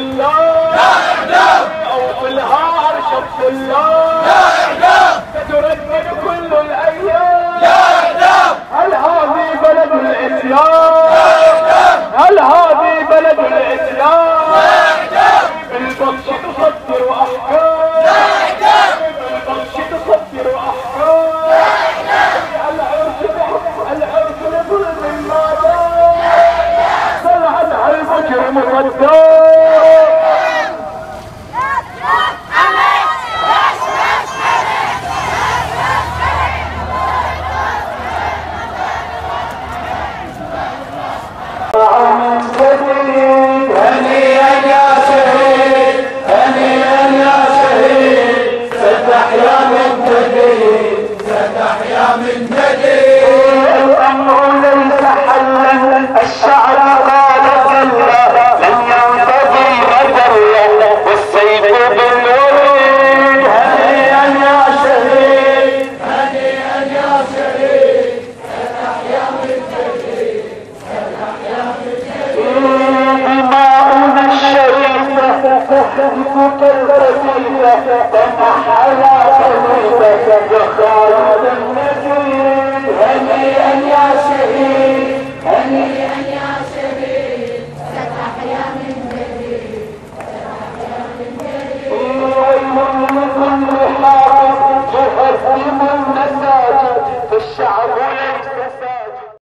الله لا إعلام أو في الهار شط الله لا إعلام تتردد كل الأيام لا إعلام هل هذه بلد الإسلام لا إعلام هل هذه بلد الإسلام لا إعلام بالبطش تصدر أحكام لا إعلام بالبطش تصدر أحكام العرس لظلم ما دام سلعتها المجرم غدار هنيئا يا شهيد هنيئا يا شهيد ستحيا من جديد ستحيا من جديد الأمر ليس حلا الشعر قال كلا لن ينتظر مجرا والسيف بالوريد هنيئا يا شهيد هنيئا يا شهيد ستحيا من جديد ستحيا من جديد دماؤنا الشريفة تهتف كالرصيفة تنحى قلوبك يا خالد النجيب هنيئا يا شهيد